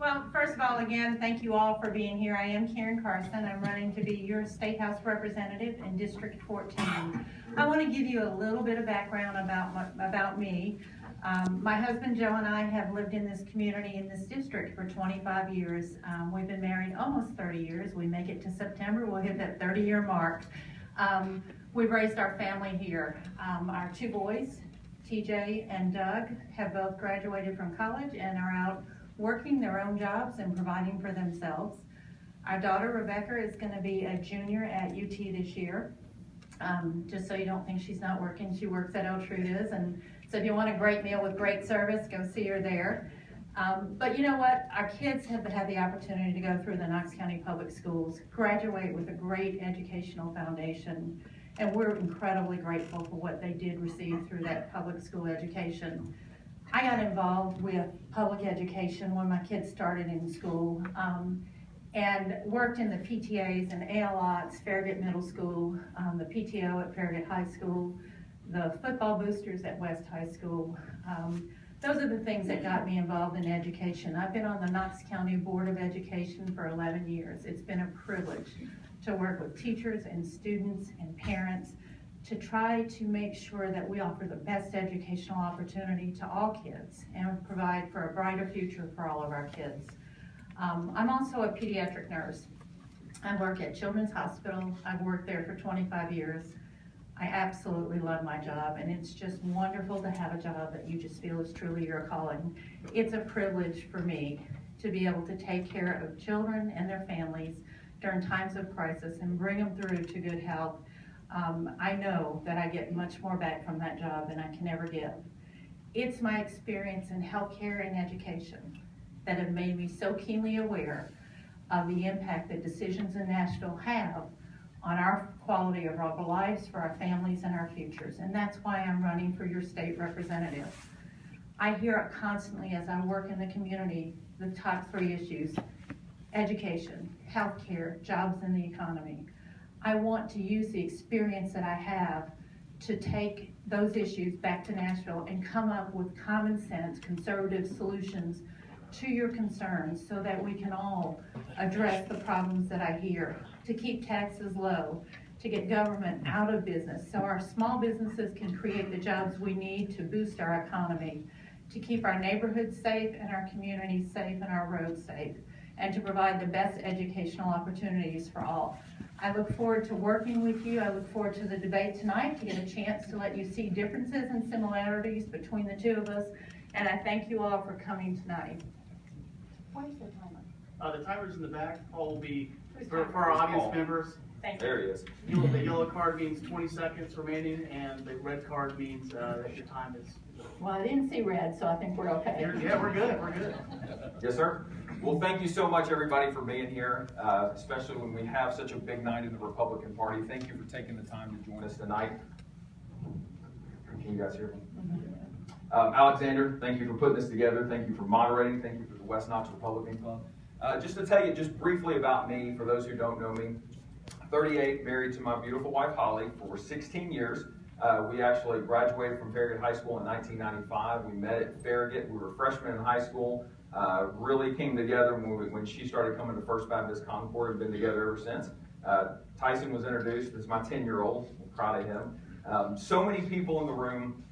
Well, first of all, again, thank you all for being here. I am Karen Carson. I'm running to be your State House representative in District 14. I want to give you a little bit of background about me. My husband Joe and I have lived in this community, in this district, for 25 years. We've been married almost 30 years. We make it to September, we'll hit that 30-year mark. We've raised our family here. Our two boys, TJ and Doug, have both graduated from college and are out working their own jobs and providing for themselves. Our daughter Rebecca is going to be a junior at UT this year. Just so you don't think she's not working, she works at Eltruda's, and so if you want a great meal with great service, go see her there. But you know what? Our kids have had the opportunity to go through the Knox County Public Schools, graduate with a great educational foundation, and we're incredibly grateful for what they did receive through that public school education. I got involved with public education when my kids started in school, and worked in the PTAs and ALOTs, Farragut Middle School, the PTO at Farragut High School, the football boosters at West High School. Those are the things that got me involved in education. I've been on the Knox County Board of Education for 11 years. It's been a privilege to work with teachers and students and parents to try to make sure that we offer the best educational opportunity to all kids and provide for a brighter future for all of our kids. I'm also a pediatric nurse. I work at Children's Hospital. I've worked there for 25 years. I absolutely love my job, and it's just wonderful to have a job that you just feel is truly your calling. It's a privilege for me to be able to take care of children and their families during times of crisis and bring them through to good health. I know that I get much more back from that job than I can ever give. It's my experience in healthcare and education that have made me so keenly aware of the impact that decisions in Nashville have on our quality of our lives, for our families and our futures. And that's why I'm running for your state representative. I hear it constantly as I work in the community, the top three issues: education, healthcare, jobs, and the economy. I want to use the experience that I have to take those issues back to Nashville and come up with common sense, conservative solutions to your concerns so that we can all address the problems that I hear, to keep taxes low, to get government out of business so our small businesses can create the jobs we need to boost our economy, to keep our neighborhoods safe and our communities safe and our roads safe, and to provide the best educational opportunities for all. I look forward to working with you. I look forward to the debate tonight, to get a chance to let you see differences and similarities between the two of us, and I thank you all for coming tonight. What is the timer? The timer's in the back. All will be for our audience members. Thank you. There he is. The yellow card means 20 seconds remaining, and the red card means that your time is. Well, I didn't see red, so I think we're okay. Yeah, we're good. We're good. Yes, sir. Well, thank you so much, everybody, for being here, especially when we have such a big night in the Republican Party. Thank you for taking the time to join us tonight. Can you guys hear me? Alexander, thank you for putting this together. Thank you for moderating. Thank you for the West Knox Republican Club. Just to tell you just briefly about me, for those who don't know me, 38, married to my beautiful wife, Holly, for 16 years. We actually graduated from Farragut High School in 1995. We met at Farragut. We were freshmen in high school. Really came together when she started coming to First Baptist Concord, and been together ever since. Tyson was introduced as my 10-year-old. I'm proud of him. So many people in the room.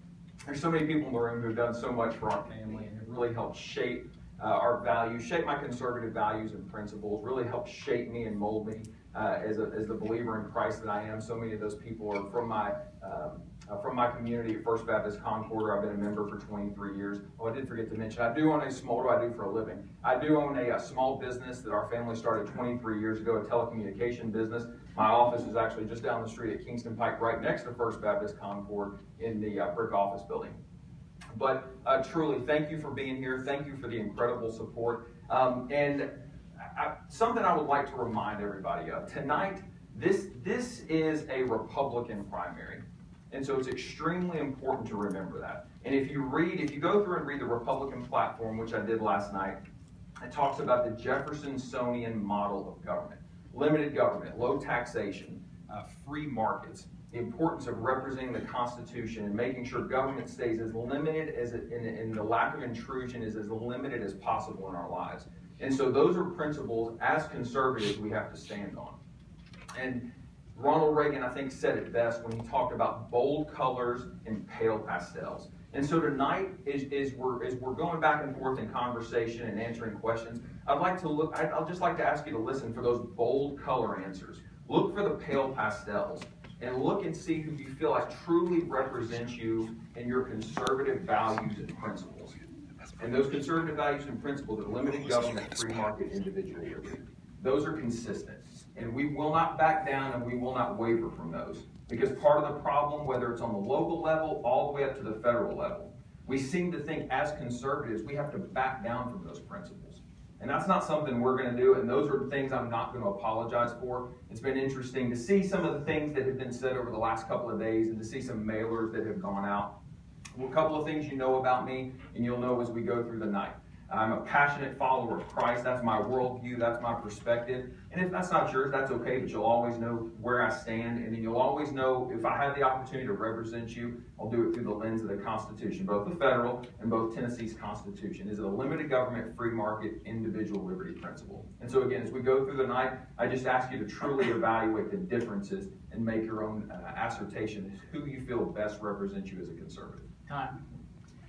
There's so many people in the room who have done so much for our family and have really helped shape our values, shape my conservative values and principles, really helped shape me and mold me as the believer in Christ that I am. So many of those people are from my community at First Baptist Concord. I've been a member for 23 years. Oh, I did forget to mention, I do own what do I do for a living? I do own a small business that our family started 23 years ago, a telecommunication business. My office is actually just down the street at Kingston Pike, right next to First Baptist Concord in the brick office building. But truly, thank you for being here. Thank you for the incredible support. Something I would like to remind everybody of. Tonight, this is a Republican primary. And so it's extremely important to remember that. And if you go through and read the Republican platform, which I did last night, it talks about the Jeffersonian model of government. Limited government, low taxation, free markets, the importance of representing the Constitution and making sure government stays as limited and the lack of intrusion is as limited as possible in our lives. And so those are principles as conservatives we have to stand on. And Ronald Reagan, I think, said it best when he talked about bold colors and pale pastels. And so tonight, as we're going back and forth in conversation and answering questions, I'd just like to ask you to listen for those bold color answers. Look for the pale pastels and look and see who you feel like truly represents you in your conservative values and principles. And those conservative values and principles are limited government, free market, individual liberty. Those are consistent. And we will not back down and we will not waver from those. Because part of the problem, whether it's on the local level, all the way up to the federal level, we seem to think as conservatives, we have to back down from those principles. And that's not something we're going to do, and those are things I'm not going to apologize for. It's been interesting to see some of the things that have been said over the last couple of days and to see some mailers that have gone out. Well, a couple of things you know about me, and you'll know as we go through the night. I'm a passionate follower of Christ. That's my worldview. That's my perspective. And if that's not yours, that's okay, but you'll always know where I stand. And then you'll always know if I have the opportunity to represent you, I'll do it through the lens of the Constitution, both the federal and both Tennessee's Constitution. Is it a limited government, free market, individual liberty principle? And so again, as we go through the night, I just ask you to truly evaluate the differences and make your own assertion as who you feel best represents you as a conservative. Time.